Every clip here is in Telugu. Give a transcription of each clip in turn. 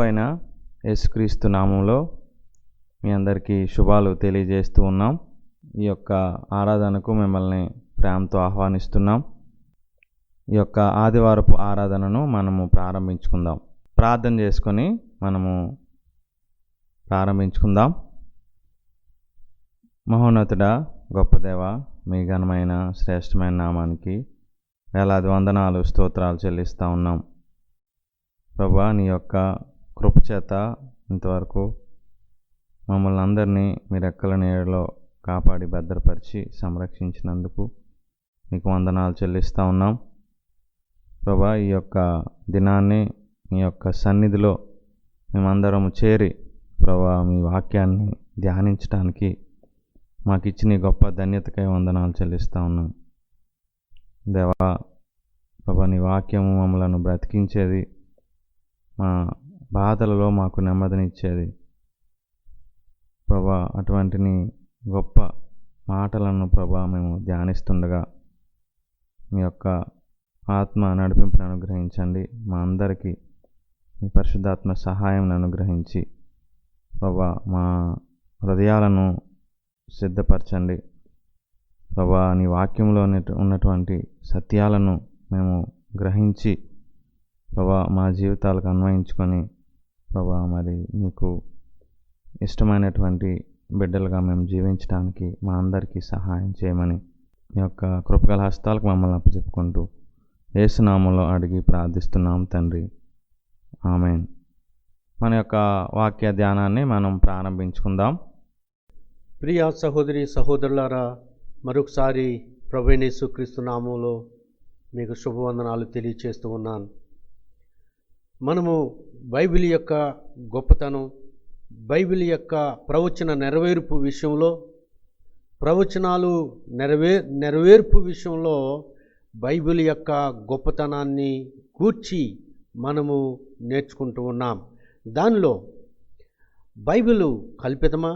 అయిన యేసుక్రీస్తు నామంలో మీ అందరికీ శుభాలు తెలియజేస్తూ ఉన్నాం. ఈ యొక్క ఆరాధనకు మిమ్మల్ని ప్రేమతో ఆహ్వానిస్తున్నాం. ఈ యొక్క ఆదివారపు ఆరాధనను మనము ప్రారంభించుకుందాం. ప్రార్థన చేసుకొని మనము ప్రారంభించుకుందాం. మహోన్నతుడా, గొప్ప దేవ, మీ ఘనమైన శ్రేష్టమైన నామానికి వేలాది వందనాలు స్తోత్రాలు చెల్లిస్తూ ఉన్నాం. ప్రభువా, నీ యొక్క కృపచేత ఇంతవరకు మమ్మల్ని అందరినీ మీ రెక్కల నీడలో కాపాడి భద్రపరిచి సంరక్షించినందుకు మీకు వందనాలు చెల్లిస్తూ ఉన్నాం. ప్రభువా, ఈ యొక్క దినాన్ని మీ యొక్క సన్నిధిలో మేమందరము చేరి ప్రభువా మీ వాక్యాన్ని ధ్యానించడానికి మాకు ఇచ్చిన గొప్ప ధన్యతకై వందనాలు చెల్లిస్తూ ఉన్నాం. దేవా ప్రభువా, నీ వాక్యము మమ్మలను బ్రతికించేది, మా బాధలలో మాకు నెమ్మదినిచ్చేది. ప్రభువా, అటువంటి నీ గొప్ప మాటలను ప్రభువా మేము ధ్యానిస్తుండగా మీ యొక్క ఆత్మ నడిపింపును అనుగ్రహించండి. మా అందరికీ మీ పరిశుద్ధాత్మ సహాయం అనుగ్రహించి ప్రభువా మా హృదయాలను సిద్ధపరచండి. ప్రభువా, నీ వాక్యంలో ఉన్నటువంటి సత్యాలను మేము గ్రహించి ప్రభువా మా జీవితాలకు అన్వయించుకొని ప్రభువా మరి మీకు ఇష్టమైనటువంటి బిడ్డలుగా మేము జీవించడానికి మా అందరికీ సహాయం చేయమని మీ యొక్క కృపగల హస్తాలకు మమ్మల్ని అప్పచెప్పుకుంటూ యేసునామంలో అడిగి ప్రార్థిస్తున్నాం తండ్రి, ఆమేన్. మన యొక్క వాక్య ధ్యానాన్ని మనం ప్రారంభించుకుందాం. ప్రియ సహోదరి సహోదరులారా, మరొకసారి ప్రభువైన యేసుక్రీస్తు నామములో మీకు శుభవందనాలు తెలియచేస్తూ ఉన్నాను. మనము బైబిల్ యొక్క గొప్పతనం, బైబిల్ యొక్క ప్రవచన నెరవేర్పు విషయంలో, ప్రవచనాలు నెరవేర్పు విషయంలో బైబిల్ యొక్క గొప్పతనాన్ని గూర్చి మనము నేర్చుకుంటూ ఉన్నాం. దానిలో బైబిలు కల్పితమా,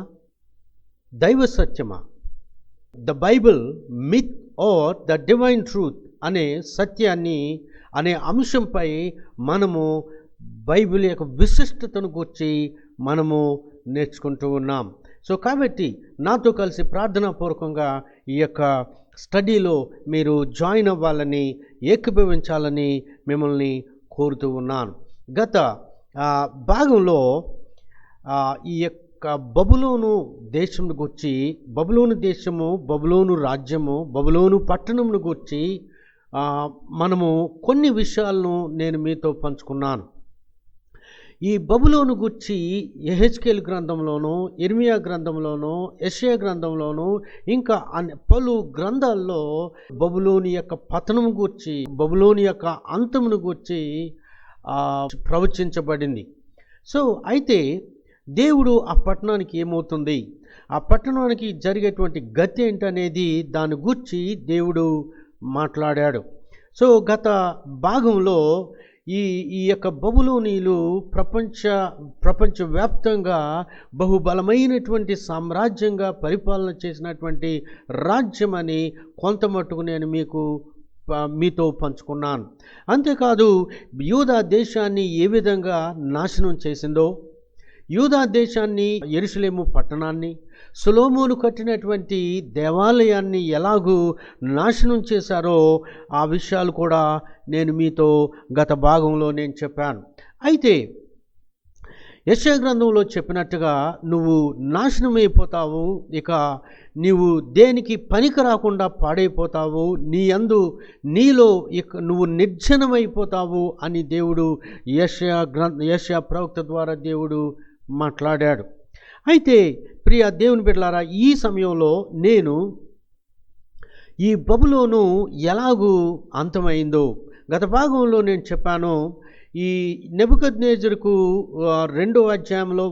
దైవ సత్యమా, the Bible myth or the divine truth అనే సత్యాన్ని అనే అంశంపై మనము బైబిల్ యొక్క విశిష్టతను గురించి మనము నేర్చుకుంటూ ఉన్నాం. సో కాబట్టి నాతో కలిసి ప్రార్థనాపూర్వకంగా ఈ యొక్క స్టడీలో మీరు జాయిన్ అవ్వాలని, ఏకీభవించాలని మిమ్మల్ని కోరుతూ ఉన్నాను. గత భాగంలో ఈ యొక్క బబులోను దేశం గురించి, బబులోను దేశము, బబులోను రాజ్యము, బబులోను పట్టణమును గురించి మనము కొన్ని విషయాలను నేను మీతో పంచుకున్నాను. ఈ బబులోను గురించి యెహెజ్కేలు గ్రంథంలోనూ, ఇర్మియా గ్రంథంలోనూ, యెషయా గ్రంథంలోనూ ఇంకా పలు గ్రంథాల్లో బబులోని యొక్క పతనము గురించి, బబులోని యొక్క అంతమును గురించి ప్రవచించబడింది. సో అయితే దేవుడు ఆ పట్టణానికి ఏమవుతుంది, ఆ పట్టణానికి జరిగేటువంటి గతి ఏంటనేది దాని గురించి దేవుడు మాట్లాడాడు. సో గత భాగంలో ఈ యొక్క బబులోనీలు ప్రపంచవ్యాప్తంగా బహుబలమైనటువంటి సామ్రాజ్యంగా పరిపాలన చేసినటువంటి రాజ్యం అని కొంత మట్టుకు నేను మీతో పంచుకున్నాను. అంతేకాదు, యూదా దేశాన్ని ఏ విధంగా నాశనం చేసిందో, యూదా దేశాన్ని, యెరూషలేము పట్టణాన్ని, సొలొమోను కట్టినటువంటి దేవాలయాన్ని ఎలాగూ నాశనం చేశారో ఆ విషయాలు కూడా నేను మీతో గత భాగంలో నేను చెప్పాను. అయితే యెషయా గ్రంథంలో చెప్పినట్టుగా నువ్వు నాశనమైపోతావు, ఇక నీవు దేనికి పనికి రాకుండా పాడైపోతావు, నీలో ఇక నువ్వు నిర్జనమైపోతావు అని దేవుడు యెషయా ప్రవక్త ద్వారా దేవుడు మాట్లాడాడు. అయితే ప్రియ దేవుని బిడ్డలారా, ఈ సమయంలో నేను ఈ బబులోను ఎలాగూ అంతమైందో గత భాగంలో నేను చెప్పాను. ఈ నెబుకద్నెజరుకు 2వ అధ్యాయంలో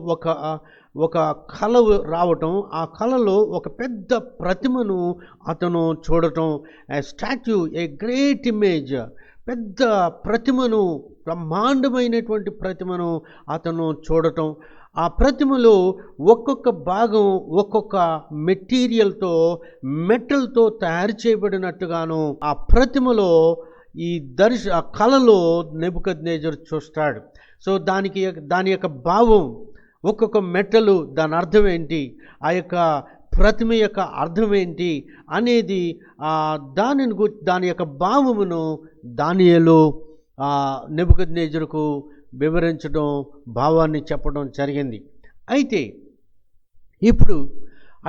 ఒక కల రావటం, ఆ కలలో ఒక పెద్ద ప్రతిమను అతను చూడటం, ఏ స్టాచ్యూ, ఏ గ్రేట్ ఇమేజ్, పెద్ద ప్రతిమను, బ్రహ్మాండమైనటువంటి ప్రతిమను అతను చూడటం, ఆ ప్రతిమలో ఒక్కొక్క భాగం ఒక్కొక్క మెటీరియల్తో, మెటల్తో తయారు చేయబడినట్టుగాను ఆ ప్రతిమలో ఆ కళలో నెబుకద్నెజరు చూస్తాడు. సో దాని యొక్క భావం, ఒక్కొక్క మెట్టలు దాని అర్థం ఏంటి, ఆ యొక్క ప్రతిమ యొక్క అర్థం ఏంటి అనేది దాని యొక్క భావమును దానియేలు నెబుకద్నెజరుకు వివరించడం, భావాన్ని చెప్పడం జరిగింది. అయితే ఇప్పుడు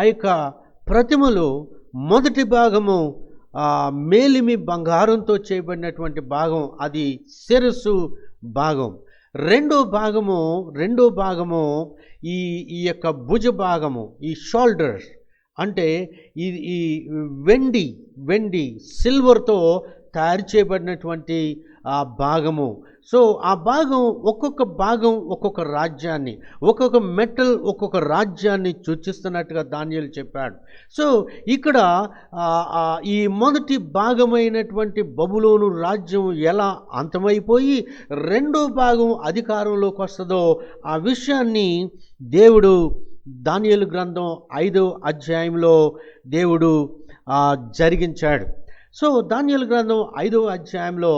ఆ యొక్క ప్రతిమలో మొదటి భాగము మేలిమి బంగారంతో చేయబడినటువంటి భాగం, అది శిరస్సు భాగం. రెండో భాగము ఈ యొక్క భుజ భాగము, ఈ షోల్డర్స్, అంటే ఈ వెండి సిల్వర్తో తయారు చేయబడినటువంటి ఆ భాగము. సో ఆ భాగం, ఒక్కొక్క రాజ్యాన్ని, ఒక్కొక్క మెటల్ ఒక్కొక్క రాజ్యాన్ని సూచిస్తున్నట్టుగా దానియేలు చెప్పాడు. సో ఇక్కడ ఈ మొదటి భాగమైనటువంటి బబులోను రాజ్యం ఎలా అంతమైపోయి రెండో భాగం అధికారంలోకి వస్తుందో ఆ విషయాన్ని దేవుడు దానియేలు గ్రంథం 5వ అధ్యాయంలో దేవుడు జరిగించాడు. సో దానియేలు గ్రంథం 5వ అధ్యాయంలో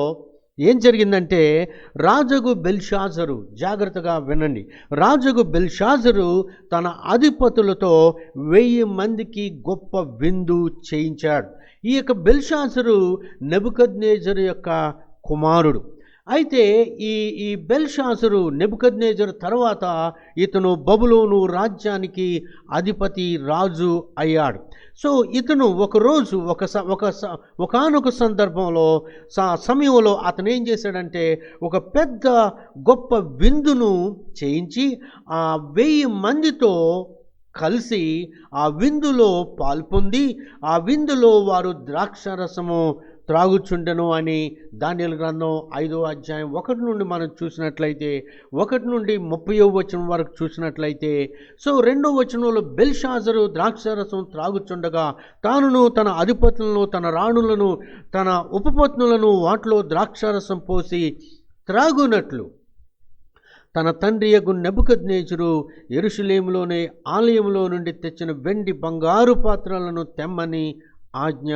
ఏం జరిగిందంటే, రాజగు బెల్షాజరు, జాగ్రత్తగా వినండి, రాజగు బెల్షాజరు తన అధిపతులతో 1000 మందికి గొప్ప విందు చేయించాడు. ఈ యొక్క బెల్షాజరు నెబుకద్నెజరు యొక్క కుమారుడు. అయితే ఈ బెల్షాజరు నెబుకద్నెజరు తర్వాత ఇతను బబులోను రాజ్యానికి అధిపతి, రాజు అయ్యాడు. సో ఇతను ఒకరోజు ఒకానొక సందర్భంలో సమయంలో అతను ఏం చేశాడంటే, ఒక పెద్ద గొప్ప విందును చేయించి 1000 మందితో కలిసి ఆ విందులో పాల్పొంది ఆ విందులో వారు ద్రాక్షరసము త్రాగుచుండెను అని దానియేలు గ్రంథం 5వ అధ్యాయం 1 నుండి మనం చూసినట్లయితే, 1 నుండి 30వ వచనం వరకు చూసినట్లయితే, సో 2వ వచనంలో బెల్షాజరు ద్రాక్షరసం త్రాగుచుండగా తానును తన అధిపతులను, తన రాణులను, తన ఉపపత్నులను వాటిలో ద్రాక్షరసం పోసి త్రాగునట్లు తన తండ్రి యగు నెబుకద్నెజరు యెరూషలేములోని ఆలయంలో నుండి తెచ్చిన వెండి బంగారు పాత్రలను తెమ్మని ఆజ్ఞ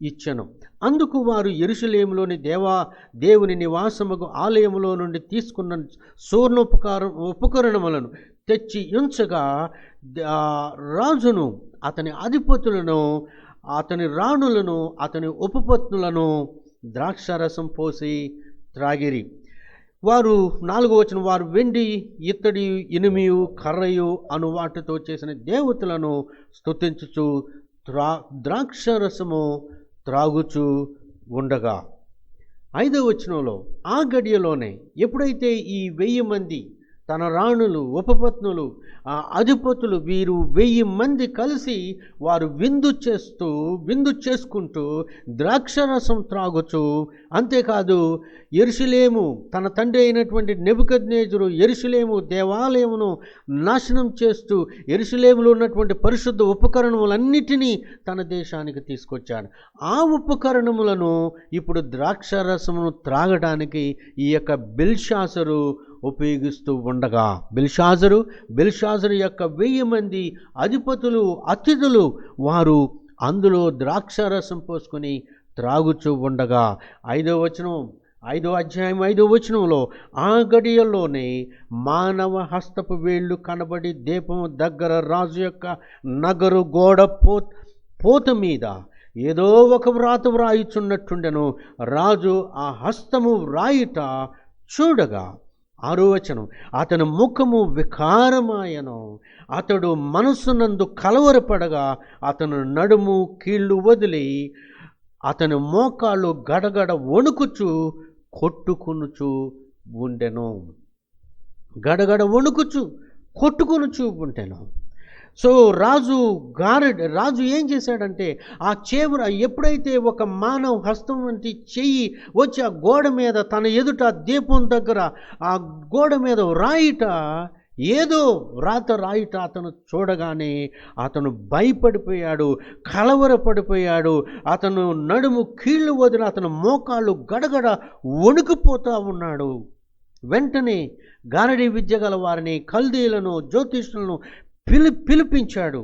ఇచ్చెను. అందుకు వారు యెరూషలేములోని దేవుని నివాసముకు ఆలయములో నుండి తీసుకున్న ఉపకరణములను తెచ్చి ఉంచగా రాజును, అతని అధిపతులను, అతని రాణులను, అతని ఉపపత్నులను ద్రాక్షారసం పోసి త్రాగిరి. వారు 4వ వచనం, వారు వెండి, ఇత్తడి, ఇనుమియు, కర్రయు అను వాటితో చేసిన దేవతలను స్తుతించుచు ద్రాక్షరసము త్రాగుచు ఉండగా. 5వ వచనంలో, ఆ గడియలోనే ఎప్పుడైతే ఈ 1000 మంది, తన రాణులు, ఉపపత్నులు, అధిపతులు, వీరు 1000 మంది కలిసి వారు విందు చేసుకుంటూ ద్రాక్షరసం త్రాగుచు, అంతేకాదు యెరూషలేము, తన తండ్రి అయినటువంటి నెబుకద్నెజరు యెరూషలేము దేవాలయమును నాశనం చేస్తూ యెరూషలేములో ఉన్నటువంటి పరిశుద్ధ ఉపకరణములన్నిటినీ తన దేశానికి తీసుకొచ్చాడు. ఆ ఉపకరణములను ఇప్పుడు ద్రాక్షరసమును త్రాగడానికి ఈ యొక్క బెల్షాజరు ఉపయోగిస్తూ ఉండగా, బెల్షాజరు యొక్క 1000 మంది అధిపతులు, అతిథులు, వారు అందులో ద్రాక్షరసం పోసుకొని త్రాగుచూ ఉండగా, 5వ వచనం, 5వ అధ్యాయం 5వ వచనంలో, ఆ గడియల్లోనే మానవ హస్తపు వేళ్ళు కనబడి దీపము దగ్గర రాజు యొక్క నగరు గోడ పోత మీద ఏదో ఒక వ్రాత వ్రాయుచున్నట్టుండెను. రాజు ఆ హస్తము వ్రాయుట చూడగా, 6వ వచనం, అతని ముఖము వికారమాయను, అతడు మనస్సునందు కలవరపడగా అతను నడుము కీళ్ళు వదిలి అతని మోకాళ్ళు గడగడ వణుకుచు కొట్టుకొనుచు ఉండెను. గడగడ వణుకుచు కొట్టుకొనుచు ఉండెను. సో రాజు ఏం చేశాడంటే, ఆ చేవర ఎప్పుడైతే ఒక మానవ హస్తం వంటి చెయ్యి వచ్చి ఆ గోడ మీద, తన ఎదుట దీపం దగ్గర ఆ గోడ మీద ఏదో రాయుట అతను చూడగానే అతను భయపడిపోయాడు, కలవరపడిపోయాడు. అతను నడుము కీళ్ళు వదిలి అతను మోకాళ్ళు గడగడ వణుకుపోతూ ఉన్నాడు. వెంటనే గారడీ విద్య గల వారిని, కల్దీలను, జ్యోతిష్యులను పిలిపించాడు.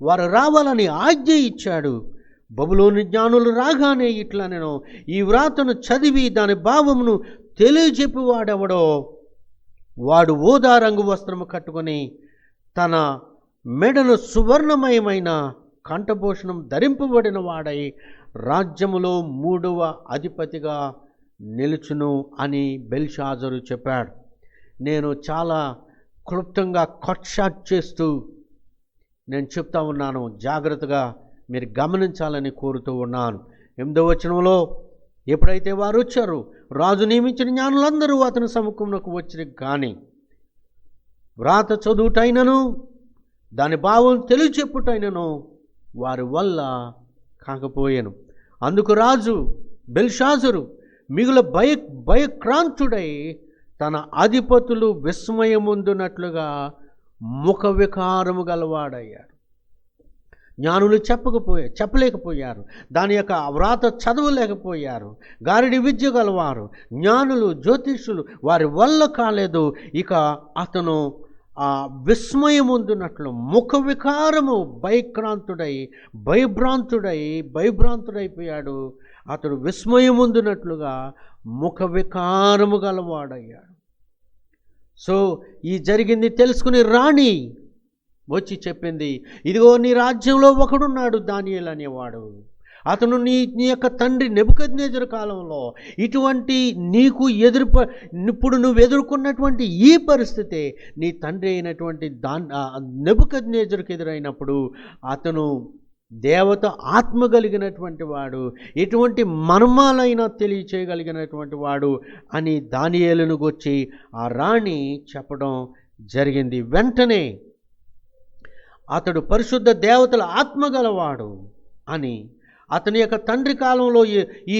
వారు రావాలని ఆజ్ఞ ఇచ్చాడు. బబులోని జ్ఞానులు రాగానే ఇట్లా నేను ఈ వ్రాతను చదివి దాని భావమును తెలియజెప్పి వాడెవడో వాడు ఊదా రంగు వస్త్రము కట్టుకొని తన మెడను సువర్ణమయమైన కంఠభూషణం ధరింపబడిన వాడై రాజ్యములో 3వ అధిపతిగా నిలుచును అని బెల్షాజరు చెప్పాడు. నేను చాలా క్లుప్తంగా కట్ షాట్ చేస్తూ నేను చెప్తా ఉన్నాను, జాగ్రత్తగా మీరు గమనించాలని కోరుతూ ఉన్నాను. 8వ వచనంలో ఎప్పుడైతే వారు వచ్చారు, రాజు నియమించిన జ్ఞానులందరూ అతని సముఖంలోకి వచ్చి కానీ వ్రాత చదువుటైనను దాని భావం తెలియచెప్పుటైనను వారి వల్ల కాకపోయాను. అందుకు రాజు బెల్షాజరు మిగుల భయక్రాంతుడై తన అధిపతులు విస్మయముందునట్లుగా ముఖ వికారము గలవాడయ్యాడు. జ్ఞానులు చెప్పలేకపోయారు, దాని యొక్క వ్రాత చదవలేకపోయారు. గారిడి విద్య గలవారు జ్ఞానులు జ్యోతిష్యులు వారి వల్ల కాలేదు. ఇక అతను విస్మయముందునట్లు ముఖ వికారము భయభ్రాంతుడైపోయాడు. అతడు విస్మయముందునట్లుగా ముఖ వికారము గలవాడయ్యాడు. సో ఈ జరిగింది తెలుసుకుని రాణి వచ్చి చెప్పింది, ఇదిగో నీ రాజ్యంలో ఒకడున్నాడు దానియేలు అనేవాడు. అతను నీ యొక్క తండ్రి నెబుకద్నెజరు కాలంలో ఇటువంటి నీకు ఇప్పుడు నువ్వు ఎదుర్కొన్నటువంటి ఈ పరిస్థితి నీ తండ్రి అయినటువంటి నెబుకద్నెజరుకు ఎదురైనప్పుడు అతను దేవత ఆత్మ కలిగినటువంటి వాడు, ఎటువంటి మర్మాలైనా తెలియచేయగలిగినటువంటి వాడు అని దానియేలును గురించి ఆ రాణి చెప్పడం జరిగింది. వెంటనే అతడు పరిశుద్ధ దేవతల ఆత్మ గలవాడు అని, అతని యొక్క తండ్రి కాలంలో ఈ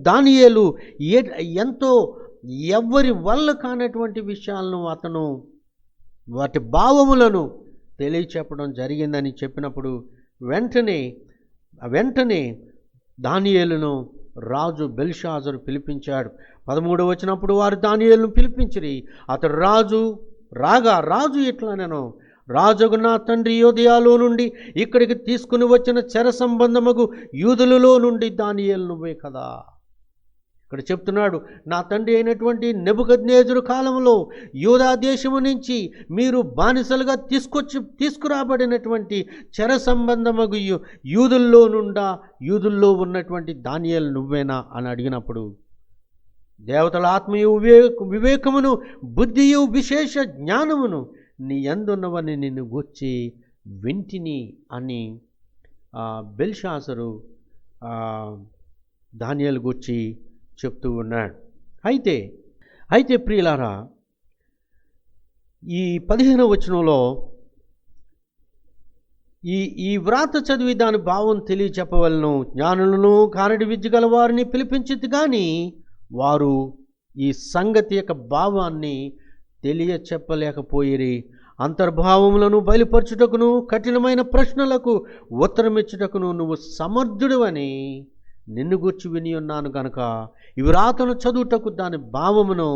దానియేలు ఎంతో ఎవ్వరి వల్ల కానటువంటి విషయాలను అతను వాటి భావములను తెలియచెప్పడం జరిగిందని చెప్పినప్పుడు వెంటనే దానియేలును రాజు బెల్షాజరు పిలిపించాడు. 13వ వచనప్పుడు వారు దానియేలును పిలిపించిరి. అతడు రాజు ఇట్లా నేను రాజుగు నా తండ్రి యోదయాలో నుండి ఇక్కడికి తీసుకుని వచ్చిన చెర సంబంధముగు యూదులలో నుండి దానియేలు నువ్వే కదా. ఇక్కడ చెప్తున్నాడు, నా తండ్రి అయినటువంటి నెబుకద్నెజరు కాలంలో యూదా దేశము నుంచి మీరు బానిసలుగా తీసుకురాబడినటువంటి చెర సంబంధమగు యూదుల్లో ఉన్నటువంటి దానియేలు నువ్వేనా అని అడిగినప్పుడు, దేవతల ఆత్మయు వివేకమును బుద్ధియు విశేష జ్ఞానమును నీ యందున్నవని నిన్ను గూర్చి వింటిని అని బెల్షాజరు దానియేలు గూర్చి చెప్తూ ఉన్నాడు. అయితే ప్రియులారా, ఈ 15వ వచనంలో ఈ వ్రాత చదివి దాని భావం తెలియచెప్పవలను, జ్ఞానులను కారడి విద్య గల వారిని పిలిపించింది కానీ వారు ఈ సంగతి యొక్క భావాన్ని తెలియచెప్పలేకపోయిరి. అంతర్భావములను బయలుపరచుటకును కఠినమైన ప్రశ్నలకు ఉత్తరమిచ్చుటకును నువ్వు సమర్థుడివని నిన్ను గూర్చి విని ఉన్నాను గనుక ఈ వ్రాతను చదువుటకు దాని భావమును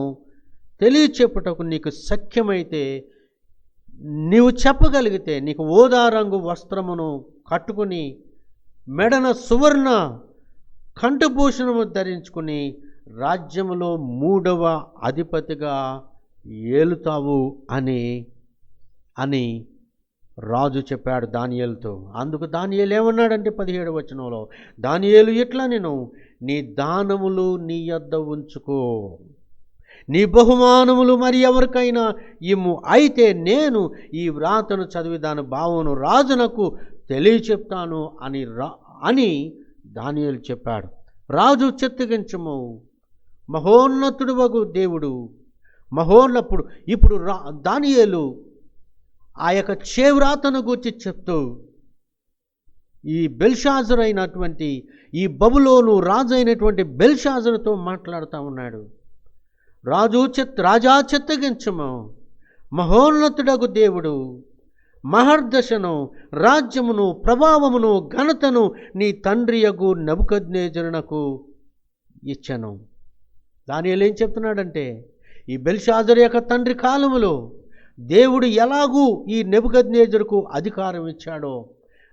తెలియచెప్పుటకు నీకు శక్యమైతే నీవు చెప్పగలిగితే నీకు ఊదా రంగు వస్త్రమును కట్టుకుని మెడన సువర్ణ కంఠభూషణము ధరించుకుని రాజ్యములో 3వ అధిపతిగా ఏలుతావు అని రాజు చెప్పాడు దానియేలుతో. అందుకు దానియేలు ఏమన్నాడంటే 17వ వచనంలో, దానియేలు ఇట్లా నేను నీ దానములు నీ యొద్ద ఉంచుకో, నీ బహుమానములు మరి ఎవరికైనా ఇమ్ము, అయితే నేను ఈ వ్రాతను చదివి దాని భావమును రాజునకు తెలియచెప్తాను అని దానియేలు చెప్పాడు. రాజు చిత్తగించము, మహోన్నతుడు వగు దేవుడు ఇప్పుడు దానియేలు ఆ యొక్క చేవ్రాతను గూర్చి చెప్తూ ఈ బెల్షాజరు అయినటువంటి ఈ బబులోను రాజు అయినటువంటి బెల్షాజరుతో మాట్లాడుతూ ఉన్నాడు. రాజా చిత్తగించము, మహోన్నతుడగు దేవుడు మహర్దశను రాజ్యమును ప్రభావమును ఘనతను నీ తండ్రియగు నెబుకద్నెజరునకు ఇచ్చెను. దానియేలు ఏం చెప్తున్నాడంటే, ఈ బెల్షాజరు యొక్క తండ్రి కాలములో దేవుడు ఎలాగూ ఈ నెబుకద్నెజరుకు అధికారం ఇచ్చాడో,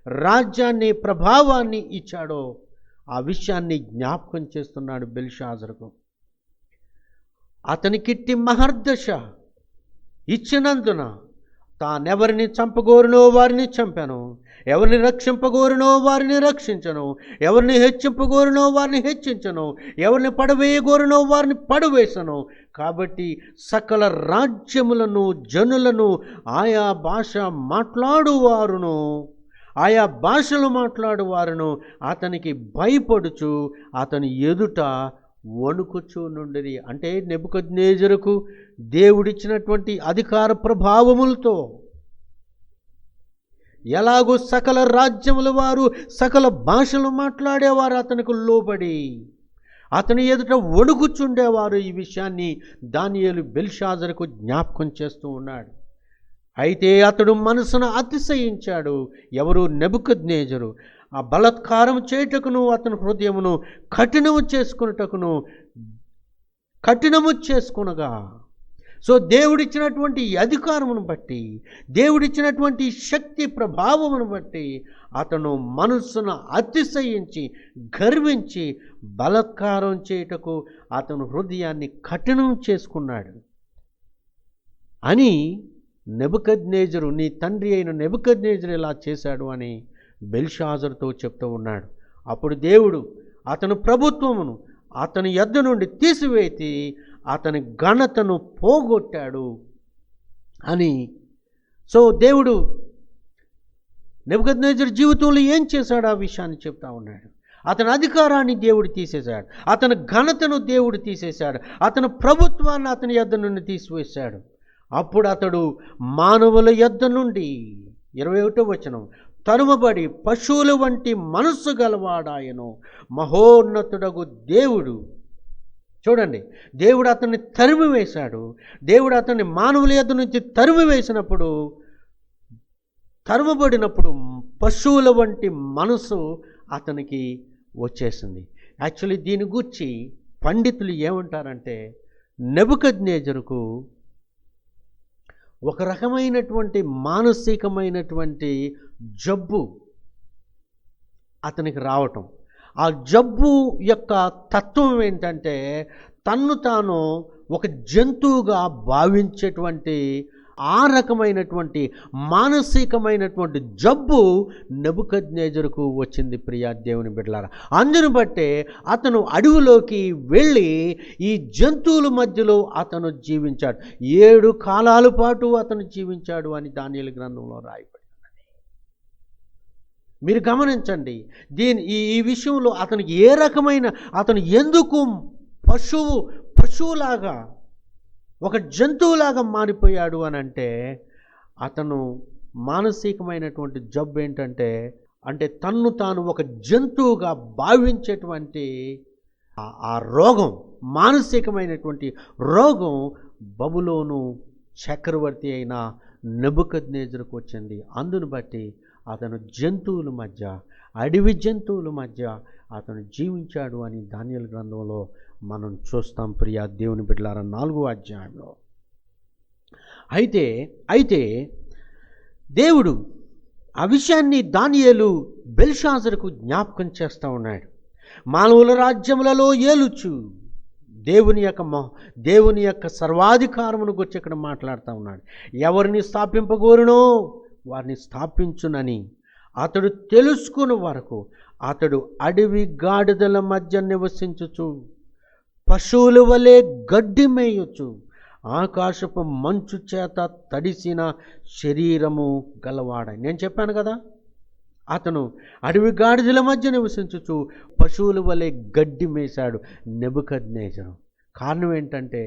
రాజ్యాన్ని, ప్రభావాన్ని ఇచ్చాడో ఆ విషయాన్ని జ్ఞాపకం చేస్తున్నాడు బెల్షాజరుకు. అతనికిట్టి మహర్దశ ఇచ్చినందున తానెవరిని చంపగోరునో వారిని చంపాను, ఎవరిని రక్షింపగోరునో వారిని రక్షించను, ఎవరిని హెచ్చింపగోరునో వారిని హెచ్చించను, ఎవరిని పడవేయగోరునో వారిని పడవేసను. కాబట్టి సకల రాజ్యములను, జనులను, ఆయా భాష మాట్లాడువారును, ఆయా భాషలు మాట్లాడువారును అతనికి భయపడుచు అతని ఎదుట వణుకుచూ నుండిరి. అంటే నెబుకద్నెజరుకు దేవుడిచ్చినటువంటి అధికార ప్రభావములతో ఎలాగో సకల రాజ్యముల వారు, సకల భాషలు మాట్లాడేవారు అతనికి లోబడి అతని ఎదుట వణుకుచుండేవారు. ఈ విషయాన్ని దానియేలు బెల్షాజరుకు జ్ఞాపకం చేస్తూ ఉన్నాడు. అయితే అతడు మనసును అతిశయించాడు. ఎవరు? నెబుకద్నెజరు. ఆ బలాత్కారం చేయుటకును అతని హృదయమును కఠినము చేసుకునగా, సో దేవుడిచ్చినటువంటి అధికారమును బట్టి, దేవుడిచ్చినటువంటి శక్తి ప్రభావమును బట్టి అతను మనస్సును అతిశయించి గర్వించి బలాత్కారం చేయుటకు అతను హృదయాన్ని కఠినం చేసుకున్నాడు అని నెబుకద్నెజరు, నీ తండ్రి అయిన నెబుకద్నెజరు ఇలా చేశాడు అని బెల్షాజరుతో చెప్తూ ఉన్నాడు. అప్పుడు దేవుడు అతని ప్రభుత్వమును అతని యొద్ద నుండి తీసివేసి అతని ఘనతను పోగొట్టాడు అని. సో దేవుడు నెబుకద్నెజరు జీవితంలో ఏం చేశాడు ఆ విషయాన్ని చెప్తా ఉన్నాడు. అతని అధికారాన్ని దేవుడు తీసేశాడు, అతని ఘనతను దేవుడు తీసేశాడు, అతని ప్రభుత్వాన్ని అతని యొద్ద నుండి తీసివేశాడు. అప్పుడు అతడు మానవుల యొద్ద నుండి 21వ వచనం తరుమబడి పశువుల వంటి మనస్సు గలవాడాయను. మహోన్నతుడగు దేవుడు, చూడండి, దేవుడు అతన్ని తరిమి వేశాడు. దేవుడు అతన్ని మానవుల యొద్ద నుంచి తరిమి వేసినప్పుడు, తరుమబడినప్పుడు పశువుల వంటి మనసు అతనికి వచ్చేసింది. యాక్చువల్లీ దీని గురించి పండితులు ఏమంటారంటే, నెబుకద్నెజరుకు ఒక రకమైనటువంటి మానసికమైనటువంటి జబ్బు అతనికి రావటం. ఆ జబ్బు యొక్క తత్వం ఏంటంటే, తన్ను తాను ఒక జంతువుగా భావించేటువంటి ఆ రకమైనటువంటి మానసికమైనటువంటి జబ్బు నెబుకద్నెజరుకు వచ్చింది. ప్రియా దేవుని బిడ్డలారా, అందును బట్టే అతను అడవిలోకి వెళ్ళి ఈ జంతువుల మధ్యలో అతను జీవించాడు. 7 కాలాల పాటు అతను జీవించాడు అని దానియేలు గ్రంథంలో రాయబడింది. మీరు గమనించండి, ఈ విషయంలో అతనికి ఏ రకమైన, అతను ఎందుకు పశువులాగా ఒక జంతువులాగా మారిపోయాడు అని అంటే, అతను మానసికమైనటువంటి జబ్బు ఏంటంటే, తన్ను తాను ఒక జంతువుగా భావించేటువంటి ఆ రోగం, మానసికమైనటువంటి రోగం బబులోను చక్రవర్తి అయిన నెబుకద్నెజరుకు వచ్చింది. అందును బట్టి అతను జంతువుల మధ్య, అడవి జంతువుల మధ్య అతను జీవించాడు అని దానియేలు గ్రంథంలో మనం చూస్తాం. ప్రియా దేవుని బిడ్డలారా 4వ అధ్యాయంలో. అయితే దేవుడు ఆ విషయాన్ని దానియేలు బెల్షాజరుకు జ్ఞాపకం చేస్తూ ఉన్నాడు. మానవుల రాజ్యములలో ఏలుచు దేవుని యొక్క సర్వాధికారమును గురించి ఇక్కడ మాట్లాడుతూ ఉన్నాడు. ఎవరిని స్థాపింపగోరునో వారిని స్థాపించునని అతడు తెలుసుకుని వరకు అతడు అడవి గాడిదల మధ్య నివసించుచు, పశువుల వలె గడ్డి మేయొచ్చు, ఆకాశపు మంచు చేత తడిసిన శరీరము గలవాడ. నేను చెప్పాను కదా, అతను అడవి గాడిదల మధ్య నివసించుచు పశువుల వలె గడ్డి మేశాడు నెబుకద్నెజరు. కారణం ఏంటంటే,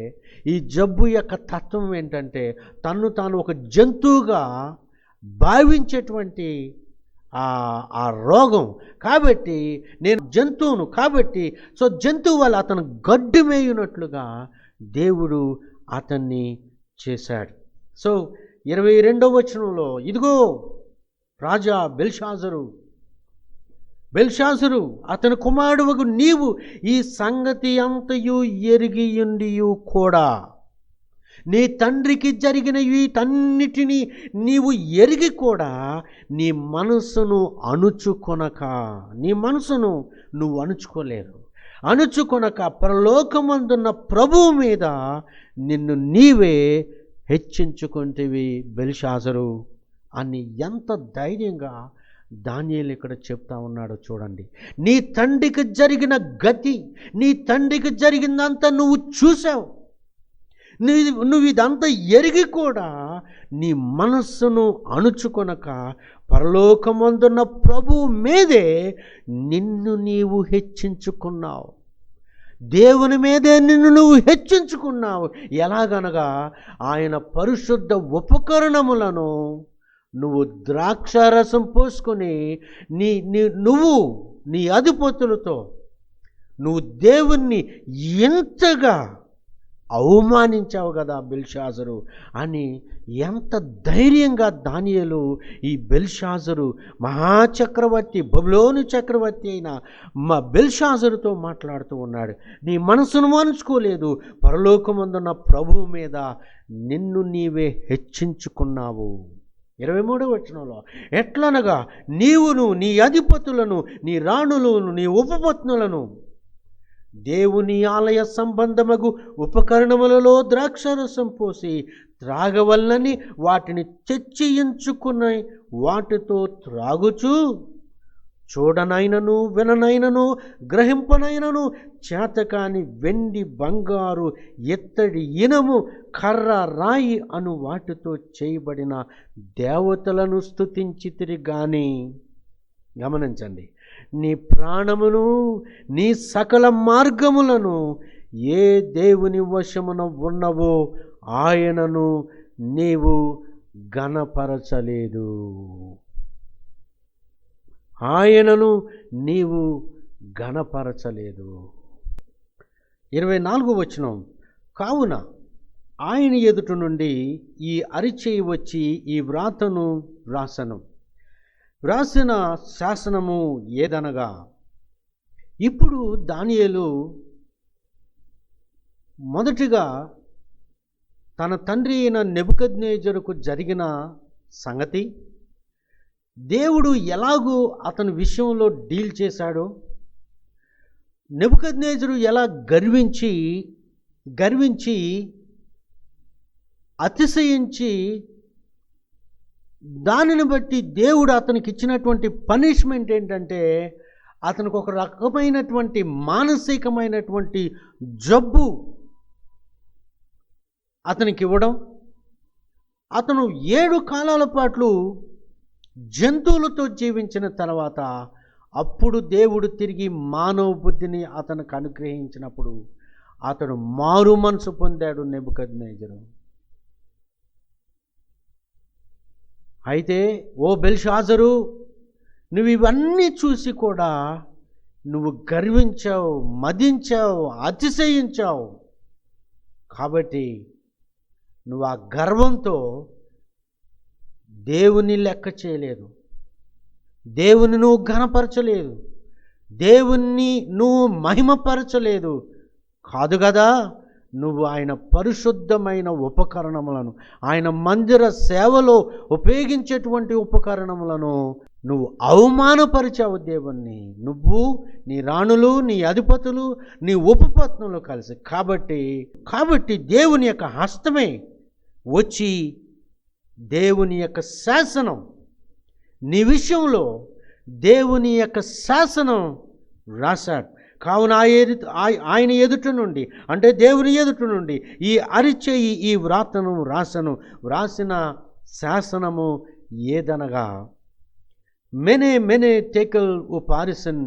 ఈ జబ్బు యొక్క తత్వం ఏంటంటే, తన్ను తాను ఒక జంతువుగా భావించేటువంటి ఆ రోగం. కాబట్టి నేను జంతువును కాబట్టి, సో జంతువు వల్ల అతను గడ్డి మేయునట్లుగా దేవుడు అతన్ని చేశాడు. సో 22వ వచనంలో, ఇదిగో రాజా బెల్షాజరు అతని కుమారుడువగు నీవు ఈ సంగతి అంతయు ఎరిగియుండియు కూడా నీ తండ్రికి జరిగిన వీటన్నిటినీ నీవు ఎరిగి కూడా నీ మనసును అణుచుకొనక, నీ మనసును నువ్వు అణుచుకోలేరు, అణుచుకొనక పరలోకమందున్న ప్రభువు మీద నిన్ను నీవే హెచ్చించుకుంటేవి బెల్షాజరు అని ఎంత ధైర్యంగా దానియేలు ఇక్కడ చెప్తా ఉన్నాడో చూడండి. నీ తండ్రికి జరిగిన గతి, నీ తండ్రికి జరిగిందంతా నువ్వు చూసావు, నువ్వు ఇదంతా ఎరిగి కూడా నీ మనస్సును అణుచుకొనక పరలోకమందున్న ప్రభువు మీదే నిన్ను నీవు హెచ్చించుకున్నావు. దేవుని మీదే నిన్ను నువ్వు హెచ్చించుకున్నావు. ఎలాగనగా ఆయన పరిశుద్ధ ఉపకరణములను నువ్వు ద్రాక్షారసం పోసుకొని నువ్వు నీ అధిపతులతో నువ్వు దేవుణ్ణి ఎంతగా అవమానించావు కదా బెల్షాజరు అని ఎంత ధైర్యంగా దానియేలు ఈ బెల్షాజరు మహాచక్రవర్తి, బబులోను చక్రవర్తి అయిన బెల్షాజరుతో మాట్లాడుతూ ఉన్నాడు. నీ మనసును మార్చుకోలేదు, పరలోకమందున్న ప్రభువు మీద నిన్ను నీవే హెచ్చించుకున్నావు. 23వ వచనంలో, ఎట్లనగా నీవును నీ అధిపతులను నీ రాణులను నీ ఉపపత్నులను దేవుని ఆలయ సంబంధమగు ఉపకరణములలో ద్రాక్షారసం పోసి త్రాగవల్లని వాటిని తెచ్చి ఎంచుకుని వాటితో త్రాగుచు చూడనైనను విననైనను గ్రహింపనైనను చేతకాని వెండి బంగారు ఎత్తడి ఇనము కర్ర రాయి అను వాటితో చేయబడిన దేవతలను స్తుతించితిరి గాని, గమనించండి, నీ ప్రాణమును నీ సకల మార్గములను ఏ దేవుని వశమున ఉన్నవో ఆయనను నీవు ఘనపరచలేదు, ఆయనను నీవు ఘనపరచలేదు. 24వ వచనం, కావున ఆయన ఎదుట నుండి ఈ అరిచేయి వచ్చి ఈ వ్రాతను వ్రాసిన శాసనము ఏదనగా, ఇప్పుడు దానియేలు మొదటిగా తన తండ్రి అయిన నెబుకద్నెజరుకు జరిగిన సంగతి, దేవుడు ఎలాగూ అతని విషయంలో డీల్ చేశాడో, నెబుకద్నెజరు ఎలా గర్వించి అతిశయించి దానిని బట్టి దేవుడు అతనికి ఇచ్చినటువంటి పనిష్మెంట్ ఏంటంటే అతనికి ఒక రకమైనటువంటి మానసికమైనటువంటి జబ్బు అతనికి ఇవ్వడం, అతను 7 కాలాల పాటు జంతువులతో జీవించిన తర్వాత అప్పుడు దేవుడు తిరిగి మానవ బుద్ధిని అతనికి అనుగ్రహించినప్పుడు అతడు మారు మనసు పొందాడు నెబుకద్నెజరు. అయితే ఓ బెల్షాజరు, నువ్వు ఇవన్నీ చూసి కూడా నువ్వు గర్వించావు, మదించావు, అతిశయించావు. కాబట్టి నువ్వు ఆ గర్వంతో దేవుని లెక్క చేయలేదు, దేవుని నువ్వు ఘనపరచలేదు, దేవుణ్ణి నువ్వు మహిమపరచలేదు. కాదు కదా, నువ్వు ఆయన పరిశుద్ధమైన ఉపకరణములను, ఆయన మందిర సేవలో ఉపయోగించేటువంటి ఉపకరణములను నువ్వు అవమానపరిచావు దేవుణ్ణి, నువ్వు నీ రాణులు, నీ అధిపతులు, నీ ఉపపత్నులు కలిసి. కాబట్టి దేవుని యొక్క హస్తమే వచ్చి దేవుని యొక్క శాసనం నీ విషయంలో దేవుని యొక్క శాసనం రాశాడు. కావున ఆయన ఎదుట నుండి, అంటే దేవుని ఎదుట నుండి ఈ అరిచేయి ఈ వ్రాసిన శాసనము ఏదనగా, మెనే టెకల్ ఉపారిసన్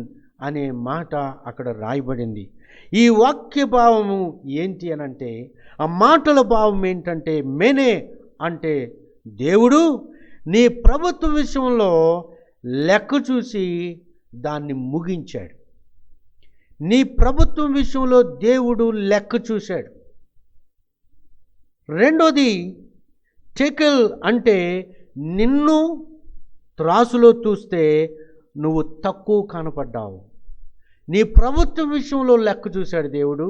అనే మాట అక్కడ రాయబడింది. ఈ వాక్య భావము ఏంటి అనంటే, ఆ మాటల భావం ఏంటంటే, మెనే అంటే దేవుడు నీ ప్రభుత్వ విషయంలో లెక్క చూసి దాన్ని ముగించాడు. నీ ప్రభుత్వం విషయంలో దేవుడు లెక్క చూశాడు. రెండోది టెకెల్ అంటే నిన్ను త్రాసులో చూస్తే నువ్వు తక్కువ కనపడ్డావు, నీ ప్రభుత్వం విషయంలో లెక్క చూశాడు దేవుడు.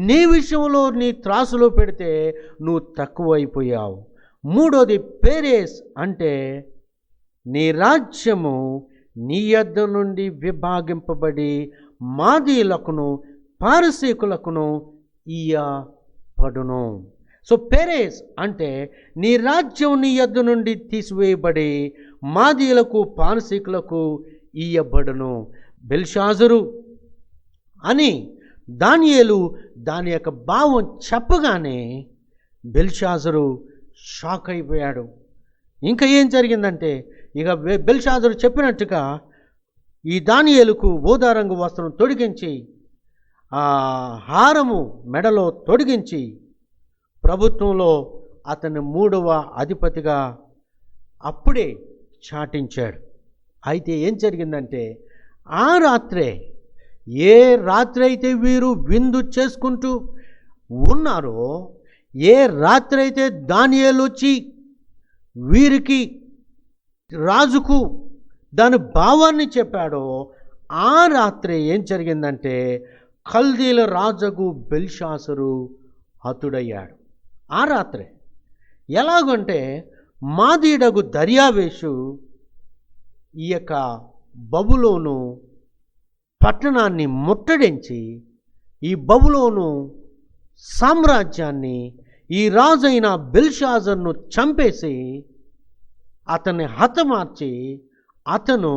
నీ విషయంలో నీ త్రాసులో పెడితే నువ్వు తక్కువైపోయావు. మూడోది పేరేస్ అంటే నీ రాజ్యము నీ యొద్ద నుండి విభాగింపబడి మాదీయులకును పారసీకులకును ఇయ్యబడును. సో పేరేస్ అంటే నీ రాజ్యం నీ యొద్ద నుండి తీసివేయబడి మాదీయులకు పారసీకులకు ఇయ్యబడును. బెల్షాజరు అని దానియేలు దాని యొక్క భావం చెప్పగానే బెల్షాజరు షాక్ అయిపోయాడు. ఇంకా ఏం జరిగిందంటే, ఇక బెల్షాజరు చెప్పినట్టుగా ఈ దానియేలుకు ఊదారంగు వస్త్రం తొడిగించి ఆ హారము మెడలో తొడిగించి ప్రభుత్వంలో అతన్ని 3వ అధిపతిగా అప్పుడే చాటించాడు. అయితే ఏం జరిగిందంటే, ఆ రాత్రే ఏ రాత్రి అయితే వీరు విందు చేసుకుంటూ ఉన్నారో, ఏ రాత్రి అయితే దానియేలు వచ్చి వీరికి రాజుకు దాని భావాన్ని చెప్పాడో, ఆ రాత్రి ఏం జరిగిందంటే కల్దీల రాజుకు బెల్షాసరు హతుడయ్యాడు. ఆ రాత్రే ఎలాగంటే మాదీయుడగు దర్యావేషు ఈ యొక్క బబులోను పట్టణాన్ని ముట్టడించి ఈ బబులోను సామ్రాజ్యాన్ని ఈ రాజైన బెల్షాజర్ను చంపేసి అతన్ని హతమార్చి అతను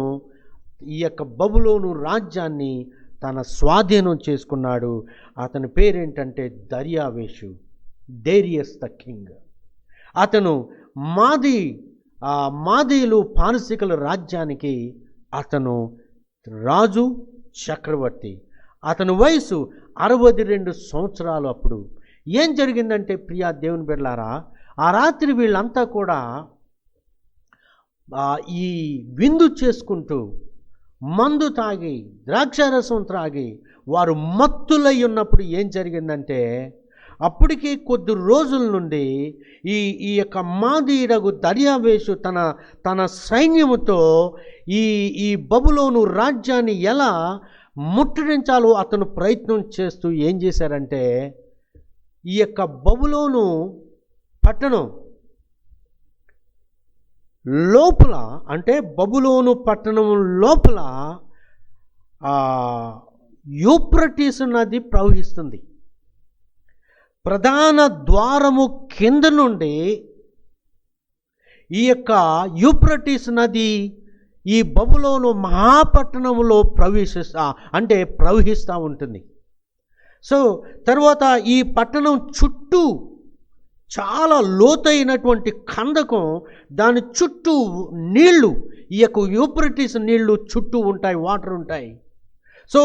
ఈ యొక్క బబులోను రాజ్యాన్ని తన స్వాధీనం చేసుకున్నాడు. అతని పేరేంటంటే దర్యావేషు, డేరియస్ ద కింగ్. అతను మాదీయులు పారసీకుల రాజ్యానికి అతను రాజు, చక్రవర్తి. అతని వయసు 62 సంవత్సరాలు. అప్పుడు ఏం జరిగిందంటే ప్రియా దేవుని బిడ్డలారా, ఆ రాత్రి వీళ్ళంతా కూడా ఈ విందు చేసుకుంటూ మందు తాగి ద్రాక్షారసం త్రాగి వారు మత్తులై ఉన్నప్పుడు ఏం జరిగిందంటే, అప్పటికి కొద్ది రోజుల నుండి ఈ యొక్క మాదీయుడగు దర్యావేషు తన సైన్యముతో ఈ బబులోను రాజ్యాన్ని ఎలా ముట్టడించాలో అతను ప్రయత్నం చేస్తూ ఏం చేశారంటే, ఈ యొక్క బబులోను పట్టణం లోపల, అంటే బబులోను పట్టణం లోపల యూఫ్రటీస్ నది ప్రవహిస్తుంది. ప్రధాన ద్వారము కింద నుండి ఈ యొక్క యూఫ్రటీస్ నది ఈ బబులోను మహాపట్టణంలో ప్రవహిస్తూ ఉంటుంది. సో తర్వాత ఈ పట్టణం చుట్టూ చాలా లోతైనటువంటి ఖందకం, దాని చుట్టూ నీళ్లు, ఈ యొక్క యూఫ్రటీస్ నీళ్లు చుట్టూ ఉంటాయి, వాటర్ ఉంటాయి. సో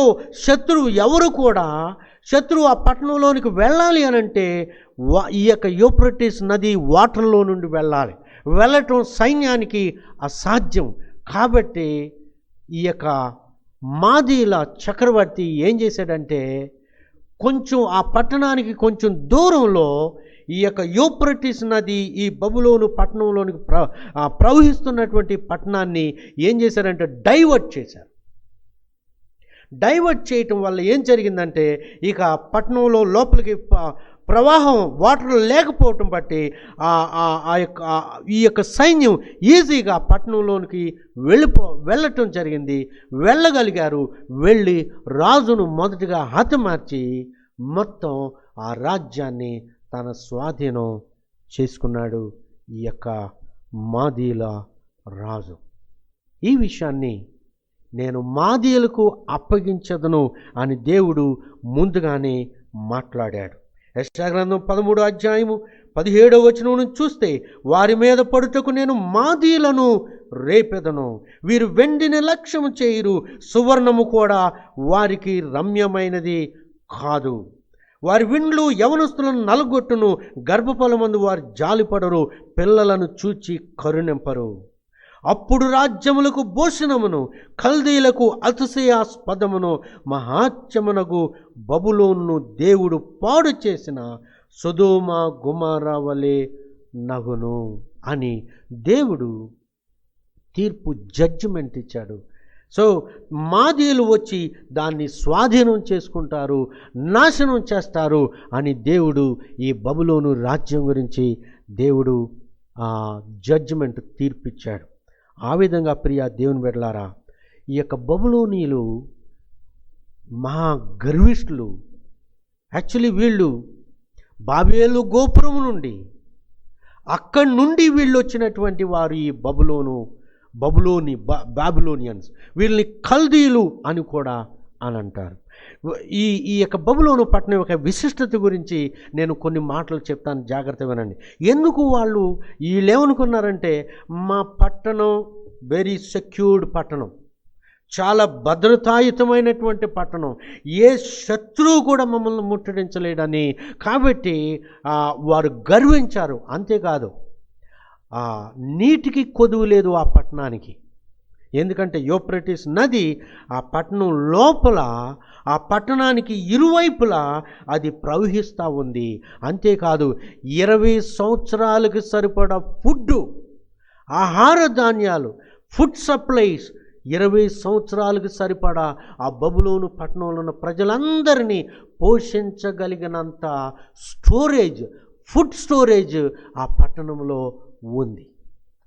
శత్రువు ఆ పట్టణంలోనికి వెళ్ళాలి అనంటే ఈ యొక్క యూఫ్రటీస్ నది వాటర్లో నుండి వెళ్ళటం సైన్యానికి అసాధ్యం. కాబట్టి ఈ యొక్క మాదీయుల చక్రవర్తి ఏం చేశాడంటే, కొంచెం ఆ పట్టణానికి కొంచెం దూరంలో ఈ యొక్క యూఫ్రటీస్ నది ఈ బబులోను పట్టణంలోనికి ప్రవహిస్తున్నటువంటి పట్టణాన్ని ఏం చేశారంటే డైవర్ట్ చేశారు. డైవర్ట్ చేయటం వల్ల ఏం జరిగిందంటే, ఇక పట్టణంలో లోపలికి ప్రవాహం వాటర్ లేకపోవటం బట్టి ఈ యొక్క సైన్యం ఈజీగా పట్టణంలోనికి వెళ్ళటం జరిగింది. వెళ్ళగలిగారు. వెళ్ళి రాజును మొదటిగా హతమార్చి మొత్తం ఆ రాజ్యాన్ని తన స్వాధీనం చేసుకున్నాడు ఈ యొక్క మాదీయుల రాజు. ఈ విషయాన్ని నేను మాదీయులకు అప్పగించదను అని దేవుడు ముందుగానే మాట్లాడాడు. యెషయా గ్రంథం 13వ అధ్యాయము 17వ వచనం నుంచి చూస్తే, వారి మీద పడుటకు నేను మాదీయులను రేపెదను, వీరు వెండిని లక్ష్యము చేయరు, సువర్ణము కూడా వారికి రమ్యమైనది కాదు. వారి విండ్లు యవనస్తులను నలుగొట్టును, గర్భఫలమందు వారు జాలిపడరు, పిల్లలను చూచి కరుణింపరు. అప్పుడు రాజ్యములకు భూషణమును, కల్దీలకు అతిశయాస్పదమును, మహాత్యమునకు బబులోను దేవుడు పాడు చేసిన సొదొమ గొమొర్రా వలె నగును అని దేవుడు తీర్పు జడ్జిమెంట్ ఇచ్చాడు. సో మాదీయులు వచ్చి దాన్ని స్వాధీనం చేసుకుంటారు, నాశనం చేస్తారు అని దేవుడు ఈ బబులోను రాజ్యం గురించి దేవుడు జడ్జిమెంట్ తీర్పిచ్చాడు. ఆ విధంగా ప్రియ దేవుని బిడ్డలారా, ఈ యొక్క బబులోనీయులు మహా గర్విష్ఠులు. యాక్చువల్లీ వీళ్ళు బాబేలు గోపురం నుండి, అక్కడి నుండి వీళ్ళు వచ్చినటువంటి వారు ఈ బాబిలోనియన్స్. వీళ్ళని కల్దీయులు అని కూడా అని అంటారు. ఈ యొక్క బబులోను పట్టణం యొక్క విశిష్టత గురించి నేను కొన్ని మాటలు చెప్తాను, జాగ్రత్త వినండి. ఎందుకు వీళ్ళు ఏమనుకున్నారంటే, మా పట్టణం వెరీ సెక్యూర్డ్ పట్టణం, చాలా భద్రతాయుతమైనటువంటి పట్టణం, ఏ శత్రువు కూడా మమ్మల్ని ముట్టడించలేడని. కాబట్టి వారు గర్వించారు. అంతేకాదు, నీటికి కొదువు లేదు ఆ పట్టణానికి. ఎందుకంటే యూఫ్రటీస్ నది ఆ పట్టణం లోపల, ఆ పట్టణానికి ఇరువైపులా అది ప్రవహిస్తూ ఉంది. అంతేకాదు 20 సంవత్సరాలకు సరిపడా ఫుడ్డు, ఆహార ధాన్యాలు, ఫుడ్ సప్లైస్ 20 సంవత్సరాలకు సరిపడా ఆ బబులోను పట్టణంలో ఉన్న ప్రజలందరినీ పోషించగలిగినంత స్టోరేజ్, ఫుడ్ స్టోరేజ్ ఆ పట్టణంలో ఉంది.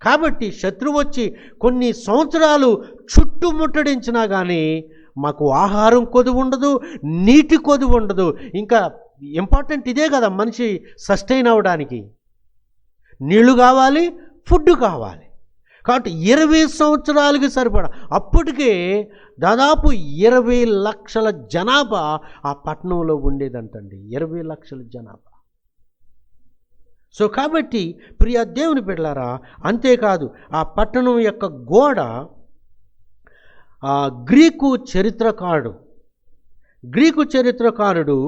కాబట్టి శత్రువు వచ్చి కొన్ని సంవత్సరాలు చుట్టుముట్టడించినా కానీ మాకు ఆహారం కొదువు ఉండదు, నీటి కొదువు ఉండదు. ఇంకా ఇంపార్టెంట్ ఇదే కదా మనిషి సస్టైన్ అవ్వడానికి, నీళ్లు కావాలి, ఫుడ్ కావాలి. కాబట్టి 20 సంవత్సరాలకి సరిపడా, అప్పటికే దాదాపు 20 లక్షల జనాభా ఆ పట్టణంలో ఉండేదంటండి. 20 లక్షల జనాభా. సో కాబట్టి ప్రియ దేవుని బిడ్డలారా, అంతేకాదు ఆ పట్టణం యొక్క గోడ, గ్రీకు చరిత్రకారుడు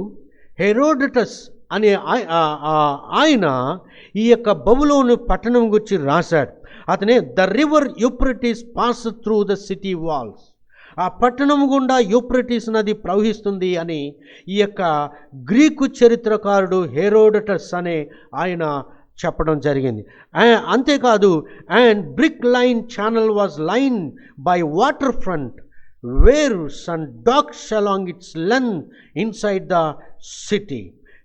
హెరోడటస్ అనే ఆయన ఈ యొక్క బబులోను పట్టణం గురించి రాశాడు. అతనే the river Euphrates pass through the city walls, ఆ పట్టణం గుండా యూఫ్రటీస్ నది ప్రవహిస్తుంది అని ఈ యొక్క గ్రీకు చరిత్రకారుడు హెరోడటస్ అనే ఆయన చెప్పడం జరిగింది. అంతేకాదు, and brick line channel was line by waterfront wharves and docks along its length inside the city.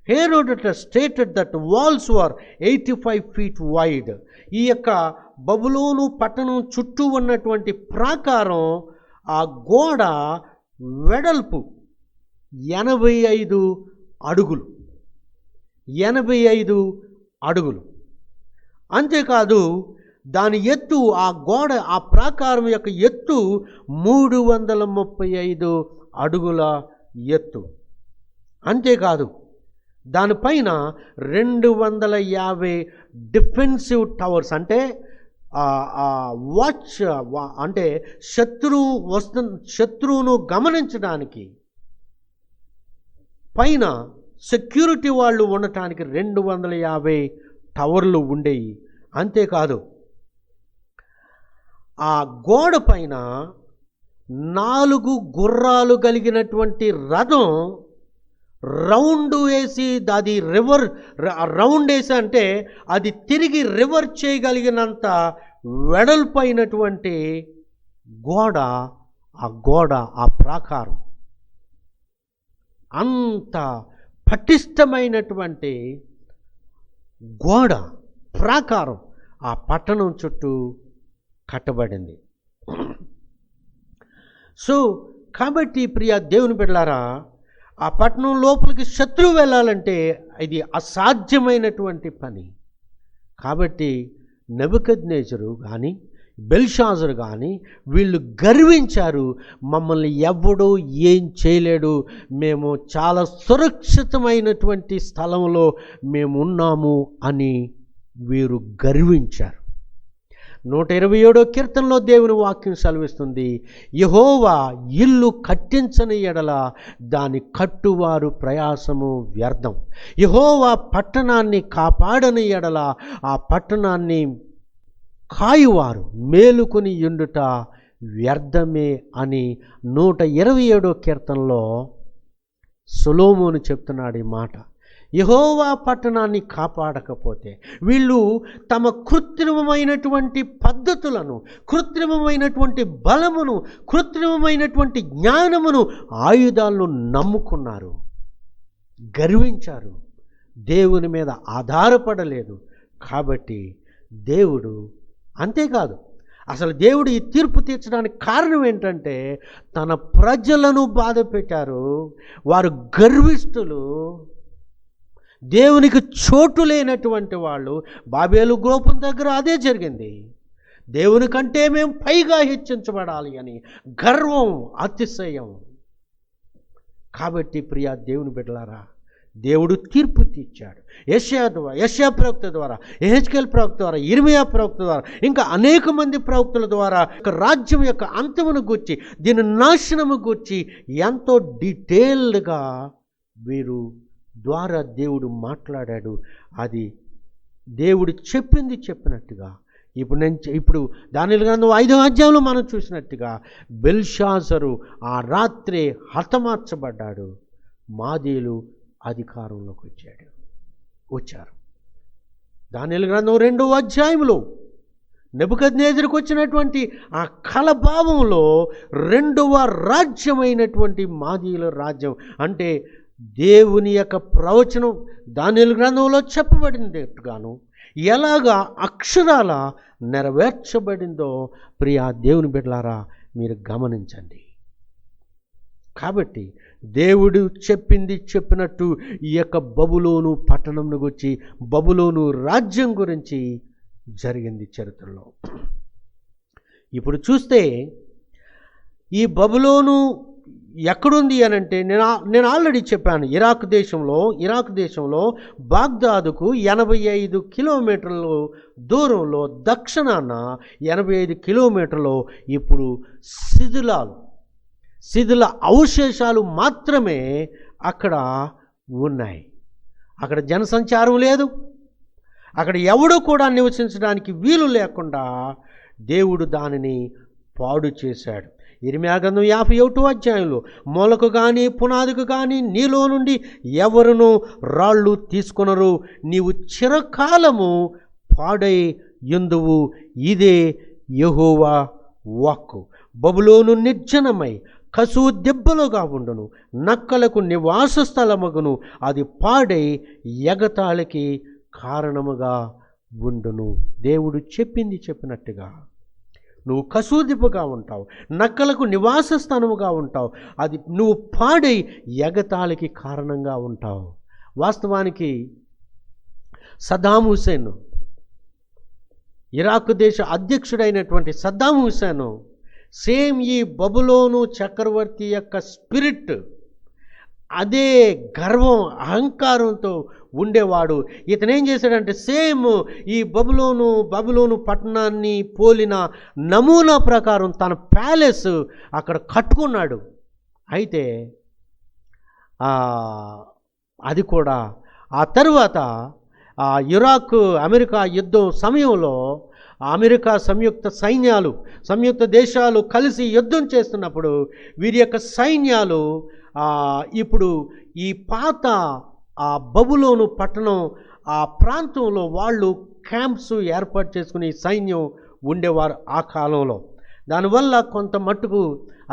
Herodotus stated that walls were 85 feet wide. ఈ యొక్క బబులోను పట్టణం చుట్టూ ఉన్నటువంటి ప్రాకారం, ఆ గోడ వెడల్పు 85 అడుగులు. 85 అడుగులు. అంతేకాదు, దాని ఎత్తు, ఆ గోడ, ఆ ప్రాకారం యొక్క ఎత్తు 335 అడుగుల ఎత్తు. అంతేకాదు, దానిపైన 250 డిఫెన్సివ్ టవర్స్, అంటే వాచ్, అంటే శత్రువును గమనించడానికి పైన సెక్యూరిటీ వాళ్ళు ఉండటానికి 250 టవర్లు ఉండేవి. అంతేకాదు, ఆ గోడ పైన 4 గుర్రాలు కలిగినటువంటి రథం రౌండ్ వేసి, అది రౌండ్ వేసి అంటే అది తిరిగి రివర్ చేయగలిగినంత వెడల్పైనటువంటి గోడ, ఆ ప్రాకారం. అంత పటిష్టమైనటువంటి గోడ, ప్రాకారం ఆ పట్టణం చుట్టూ కట్టబడింది. సో కాబట్టి ప్రియ దేవుని బిడ్డలారా, ఆ పట్టణం లోపలికి శత్రువు వెళ్ళాలంటే ఇది అసాధ్యమైనటువంటి పని. కాబట్టి నెబుకద్నెజరు కానీ, బెల్షాజరు కానీ వీళ్ళు గర్వించారు, మమ్మల్ని ఎవ్వడూ ఏం చేయలేడు, మేము చాలా సురక్షితమైనటువంటి స్థలంలో మేము ఉన్నాము అని వీరు గర్వించారు. 127వ కీర్తనలో దేవుని వాక్యం సెలవిస్తుంది, యెహోవా ఇల్లు కట్టించని ఎడల దాని కట్టువారు ప్రయాసము వ్యర్థం. యెహోవా పట్టణాన్ని కాపాడని ఎడల ఆ పట్టణాన్ని కాయువారు మేలుకొని యుండుట వ్యర్థమే అని 127వ కీర్తనలో సొలొమోను చెప్తున్నాడు ఈ మాట. యెహోవా పట్టణాన్ని కాపాడకపోతే, వీళ్ళు తమ కృత్రిమమైనటువంటి పద్ధతులను, కృత్రిమమైనటువంటి బలమును, కృత్రిమమైనటువంటి జ్ఞానమును, ఆయుధాలను నమ్ముకున్నారు, గర్వించారు, దేవుని మీద ఆధారపడలేదు. కాబట్టి దేవుడు, అంతేకాదు అసలు దేవుడు ఈ తీర్పు తీర్చడానికి కారణం ఏంటంటే, తన ప్రజలను బాధ పెట్టారు. వారు గర్విష్ఠులు, దేవునికి చోటు లేనటువంటి వాళ్ళు. బాబేలు గోపురం దగ్గర అదే జరిగింది. దేవుని కంటే మేము పైగా హెచ్చించబడాలి అని గర్వం, అతిశయం. కాబట్టి ప్రియా దేవుని బిడ్డలారా, దేవుడు తీర్పు తీర్చాడు. యెషయా ప్రవక్త ద్వారా, యెహెజ్కేలు ప్రవక్త ద్వారా, ఇర్మీయా ప్రవక్త ద్వారా, ఇంకా అనేక మంది ప్రవక్తల ద్వారా రాజ్యం యొక్క అంతమును గూర్చి, దీని నాశనము గూర్చి ఎంతో డీటెయిల్డ్గా వీరు ద్వారా దేవుడు మాట్లాడాడు. అది దేవుడు చెప్పింది చెప్పినట్టుగా. ఇప్పుడు దానియేలు గ్రంథం 5వ అధ్యాయంలో మనం చూసినట్టుగా బెల్షాజరు ఆ రాత్రే హతమార్చబడ్డాడు. మాదీయులు అధికారంలోకి వచ్చారు. దానియేలు గ్రంథం 2వ అధ్యాయంలో నెబుకద్నెజరుకు వచ్చినటువంటి ఆ కలభావంలో 2వ రాజ్యమైనటువంటి మాదీయుల రాజ్యం, అంటే దేవుని యొక్క ప్రవచనం దానియేలు గ్రంథంలో చెప్పబడినట్టుగాను ఎలాగా అక్షరాల నెరవేర్చబడిందో ప్రియా దేవుని బిడ్డలారా మీరు గమనించండి. కాబట్టి దేవుడు చెప్పింది చెప్పినట్టు ఈ యొక్క బబులోను పట్టణంను గురించి, బబులోను రాజ్యం గురించి జరిగింది చరిత్రలో. ఇప్పుడు చూస్తే ఈ బబులోను ఎక్కడుంది అని అంటే, నేను ఆల్రెడీ చెప్పాను, ఇరాక్ దేశంలో బాగ్దాదుకు 85 కిలోమీటర్ల దూరంలో దక్షిణాన 85 కిలోమీటర్లు ఇప్పుడు శిథిల అవశేషాలు మాత్రమే అక్కడ ఉన్నాయి. అక్కడ జనసంచారం లేదు, అక్కడ ఎవడు కూడా నివసించడానికి వీలు లేకుండా దేవుడు దానిని పాడు చేశాడు. ఇర్మీయా గ్రంథం 51వ అధ్యాయంలో, మొలకు కానీ పునాదికి కానీ నీలో నుండి ఎవరును రాళ్ళు తీసుకొనరు, నీవు చిరకాలము పాడై యుందువు, ఇదే యెహోవా వాక్కు. బబులోను నిర్జనమై కసువు దెబ్బలుగా ఉండును, నక్కలకు నివాస స్థలమగును, అది పాడై ఎగతాళికి కారణముగా ఉండును. దేవుడు చెప్పింది చెప్పినట్టుగా నువ్వు కసూదిపుగా ఉంటావు, నక్కలకు నివాస స్థానముగా ఉంటావు, అది నువ్వు పాడై ఎగతాళికి కారణంగా ఉంటావు. వాస్తవానికి సద్దాం హుస్సేన్, ఇరాక్ దేశ అధ్యక్షుడైనటువంటి సద్దాం హుస్సేన్ సేమ్ ఈ బబులోను చక్రవర్తి యొక్క స్పిరిట్, అదే గర్వం, అహంకారంతో ఉండేవాడు. ఇతనేం చేశాడంటే, సేమ్ ఈ బబులోను పట్టణాన్ని పోలిన నమూనా ప్రకారం తన ప్యాలెస్ అక్కడ కట్టుకున్నాడు. అయితే అది కూడా ఆ తరువాత ఇరాక్ అమెరికా యుద్ధం సమయంలో అమెరికా సంయుక్త దేశాలు కలిసి యుద్ధం చేస్తున్నప్పుడు వీరి యొక్క సైన్యాలు ఇప్పుడు ఈ పాత ఆ బబులోను పట్టణం ఆ ప్రాంతంలో వాళ్ళు క్యాంప్స్ ఏర్పాటు చేసుకుని సైన్యం ఉండేవారు ఆ కాలంలో. దానివల్ల కొంత మట్టుకు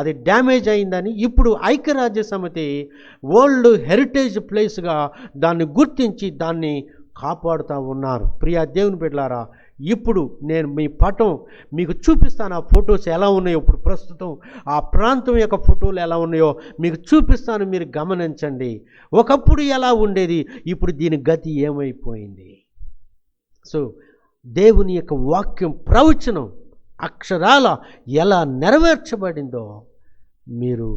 అది డ్యామేజ్ అయిందని ఇప్పుడు ఐక్యరాజ్య సమితి వరల్డ్ హెరిటేజ్ ప్లేస్గా దాన్ని గుర్తించి దాన్ని కాపాడుతూ ఉన్నారు. ప్రియా దేవుని బిడ్డలారా, ఇప్పుడు నేను మీ పటం మీకు చూపిస్తాను. ఆ ఫొటోస్ ఎలా ఉన్నాయో, ఇప్పుడు ప్రస్తుతం ఆ ప్రాంతం యొక్క ఫోటోలు ఎలా ఉన్నాయో మీకు చూపిస్తాను, మీరు గమనించండి. ఒకప్పుడు ఎలా ఉండేది, ఇప్పుడు దీని గతి ఏమైపోయింది. సో దేవుని యొక్క వాక్యం, ప్రవచనం అక్షరాల ఎలా నెరవేర్చబడిందో మీరు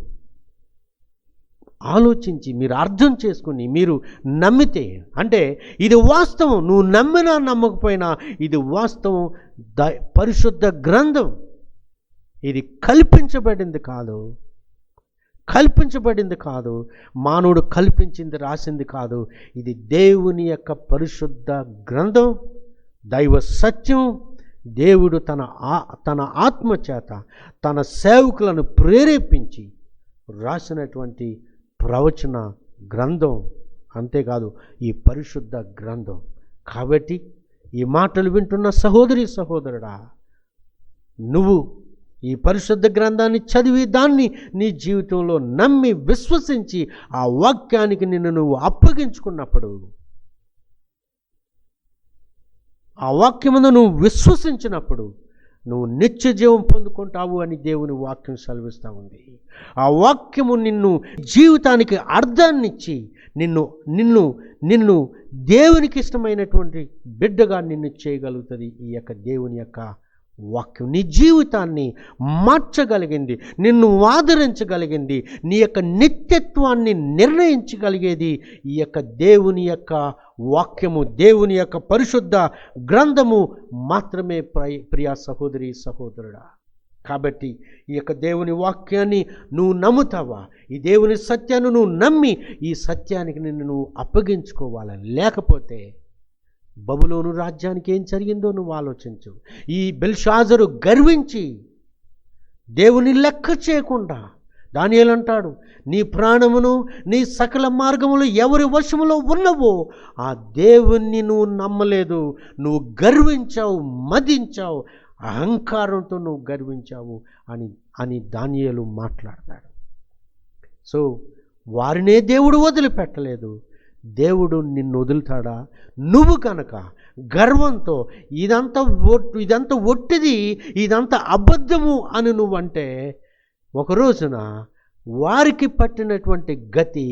ఆలోచించి, మీరు అర్థం చేసుకుని, మీరు నమ్మితే, అంటే ఇది వాస్తవం, నువ్వు నమ్మినా నమ్మకపోయినా ఇది వాస్తవం. పరిశుద్ధ గ్రంథం ఇది కల్పించబడింది కాదు, మానవుడు కల్పించింది రాసింది కాదు. ఇది దేవుని యొక్క పరిశుద్ధ గ్రంథం, దైవ సత్యం. దేవుడు తన ఆత్మ చేత తన సేవకులను ప్రేరేపించి రాసినటువంటి ప్రవచన గ్రంథం అంతేకాదు ఈ పరిశుద్ధ గ్రంథం. కాబట్టి ఈ మాటలు వింటున్న సహోదరి సహోదరుడా, నువ్వు ఈ పరిశుద్ధ గ్రంథాన్ని చదివి దాన్ని నీ జీవితంలో నమ్మి విశ్వసించి ఆ వాక్యానికి నిన్ను నువ్వు అప్పగించుకున్నప్పుడు, ఆ వాక్యమును నువ్వు విశ్వసించినప్పుడు నువ్వు నిత్య జీవం పొందుకుంటావు అని దేవుని వాక్యం సెలవిస్తూ ఉంది. ఆ వాక్యము నిన్ను జీవితానికి అర్థాన్నిచ్చి నిన్ను నిన్ను నిన్ను దేవునికి ఇష్టమైనటువంటి బిడ్డగా నిన్ను చేయగలుగుతుంది. ఈ యొక్క దేవుని యొక్క వాక్యం నీ జీవితాన్ని మార్చగలిగింది, నిన్ను ఆదరించగలిగింది, నీ యొక్క నిత్యత్వాన్ని నిర్ణయించగలిగేది ఈ యొక్క దేవుని యొక్క వాక్యము, దేవుని యొక్క పరిశుద్ధ గ్రంథము మాత్రమే. ప్రియా సహోదరి సహోదరుడా, కాబట్టి ఈ యొక్క దేవుని వాక్యాన్ని నువ్వు నమ్ముతావా? ఈ దేవుని సత్యాన్ని నువ్వు నమ్మి ఈ సత్యానికి నిన్ను నువ్వు అప్పగించుకోవాలి. లేకపోతే బబులోను రాజ్యానికి ఏం జరిగిందో నువ్వు ఆలోచించు. ఈ బెల్షాజరు గర్వించి దేవుని లెక్క చేయకుండా, దానియేలు అంటాడు, నీ ప్రాణమును నీ సకల మార్గములు ఎవరి వశములో ఉన్నవో ఆ దేవుణ్ణి నువ్వు నమ్మలేదు, నువ్వు గర్వించావు, మదించావు, అహంకారంతో నువ్వు గర్వించావు అని దానియేలు మాట్లాడతాడు. సో వారినే దేవుడు వదిలిపెట్టలేదు. దేవుడు నిన్ను వదులుతాడా? నువ్వు కనుక గర్వంతో ఇదంతా ఒట్టిది, ఇదంతా అబద్ధము అని నువ్వంటే ఒక రోజున వారికి పట్టినటువంటి గతి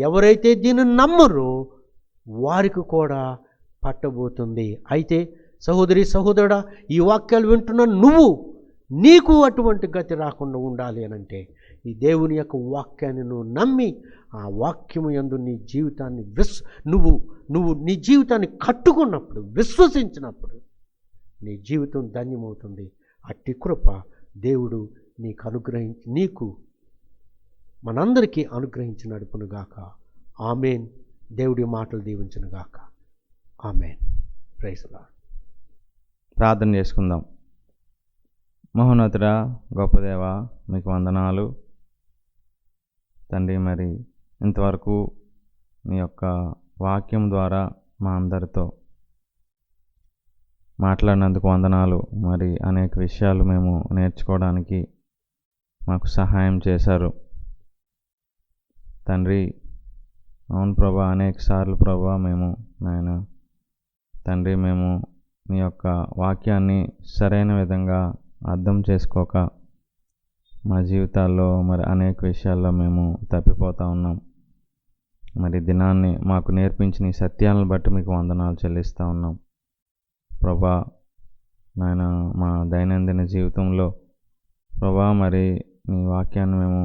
ఎవరైతే దీన్ని నమ్మరో వారికి కూడా పట్టబోతుంది. అయితే సహోదరి సహోదరుడా, ఈ వాక్యాలు వింటున్న నీకు అటువంటి గతి రాకుండా ఉండాలి అనంటే ఈ దేవుని యొక్క వాక్యాన్ని నువ్వు నమ్మి ఆ వాక్యము యందు నీ జీవితాన్ని నువ్వు నీ జీవితాన్ని కట్టుకున్నప్పుడు, విశ్వసించినప్పుడు నీ జీవితం ధన్యమవుతుంది. అట్టి కృప దేవుడు నీకు మనందరికీ అనుగ్రహించి నడుపునుగాక. ఆమేన్. దేవుడి మాటలు దీవించునుగాక. ఆమేన్. Praise the lord. ప్రార్థన చేసుకుందాం. మహోన్నతుడా, గొప్ప దేవా, మీకు వందనాలు తండ్రి. మరి ఇంతవరకు మీ యొక్క వాక్యం ద్వారా మా అందరితో మాట్లాడినందుకు వందనాలు. మరి అనేక విషయాలు మేము నేర్చుకోవడానికి మాకు సహాయం చేశారు తండ్రి. అవును ప్రభా, అనేక సార్లు ప్రభా మేము నాయన తండ్రి మీ యొక్క వాక్యాన్ని సరైన విధంగా అర్థం చేసుకోక మా జీవితాల్లో మరి అనేక విషయాల్లో మేము తప్పిపోతూ ఉన్నాం. మరి దినాన్ని మాకు నేర్పించిన ఈ సత్యాలను బట్టి మీకు వందనాలు చెల్లిస్తూ ఉన్నాం ప్రభా. నాయన మా దైనందిన జీవితంలో ప్రభా మరి మీ వాక్యాన్ని మేము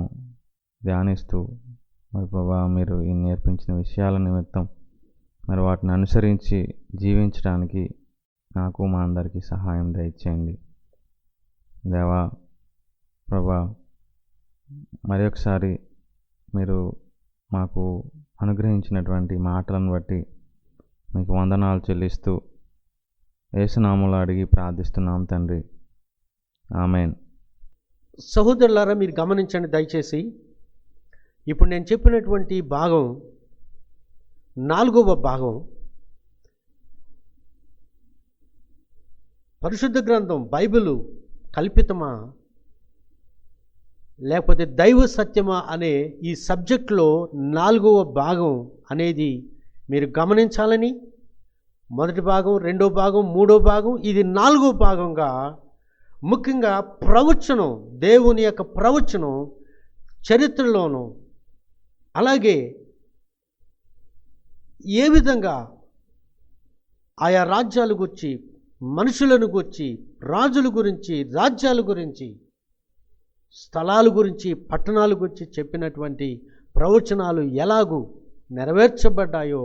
ధ్యానిస్తూ మరి ప్రభా మీరు ఈ నేర్పించిన విషయాల నిమిత్తం మరి వాటిని అనుసరించి జీవించడానికి నాకు మా అందరికీ సహాయం దయచేయండి దేవా. ప్రభా మరి ఒకసారి మీరు మాకు అనుగ్రహించినటువంటి మాటలను బట్టి మీకు వందనాలు చెల్లిస్తూ యేసు నామములో అడిగి ప్రార్థిస్తున్నాం తండ్రి. ఆమేన్. సహోదరులారా, మీరు గమనించండి దయచేసి. ఇప్పుడు నేను చెప్పినటువంటి భాగం 4వ భాగం. పరిశుద్ధ గ్రంథం బైబిలు కల్పితమా లేకపోతే దైవ సత్యమా అనే ఈ సబ్జెక్టులో 4వ భాగం అనేది మీరు గమనించాలని, మొదటి భాగం, 2వ భాగం, 3వ భాగం, ఇది 4వ భాగంగా ముఖ్యంగా ప్రవచనం, దేవుని యొక్క ప్రవచనం చరిత్రలోను, అలాగే ఏ విధంగా ఆయా రాజ్యాల గురించి, మనుషులను గురించి, రాజుల గురించి, రాజ్యాల గురించి, స్థలాల గురించి, పట్టణాల గురించి చెప్పినటువంటి ప్రవచనాలు ఎలాగూ నెరవేర్చబడ్డాయో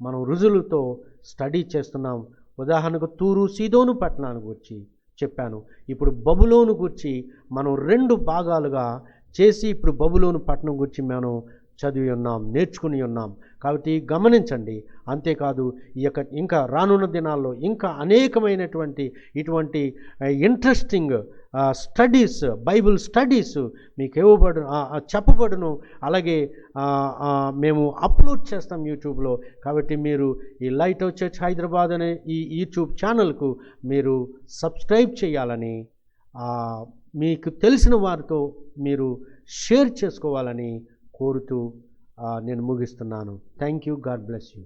మనం రుజువులతో స్టడీ చేస్తున్నాం. ఉదాహరణకు తూరు సీదోను పట్టణాన్ని గురించి చెప్పాను. ఇప్పుడు బబులోను గురించి మనం 2 భాగాలుగా చేసి ఇప్పుడు బబులోను పట్టణం గురించి మనం చదివి ఉన్నాం, నేర్చుకుని ఉన్నాం. కాబట్టి గమనించండి. అంతేకాదు ఈ యొక్క ఇంకా రానున్న దినాల్లో ఇంకా అనేకమైనటువంటి ఇటువంటి ఇంట్రెస్టింగ్ స్టడీస్, బైబిల్ స్టడీస్ మీకు చెప్పబడును. అలాగే మేము అప్లోడ్ చేస్తాం యూట్యూబ్లో. కాబట్టి మీరు ఈ లైట్ హౌస్ చర్చ్ హైదరాబాద్ అనే ఈ యూట్యూబ్ ఛానల్కు మీరు సబ్స్క్రైబ్ చేయాలని, మీకు తెలిసిన వారితో మీరు షేర్ చేసుకోవాలని కోరుతూ నేను ముగిస్తున్నాను. Thank you. God bless you.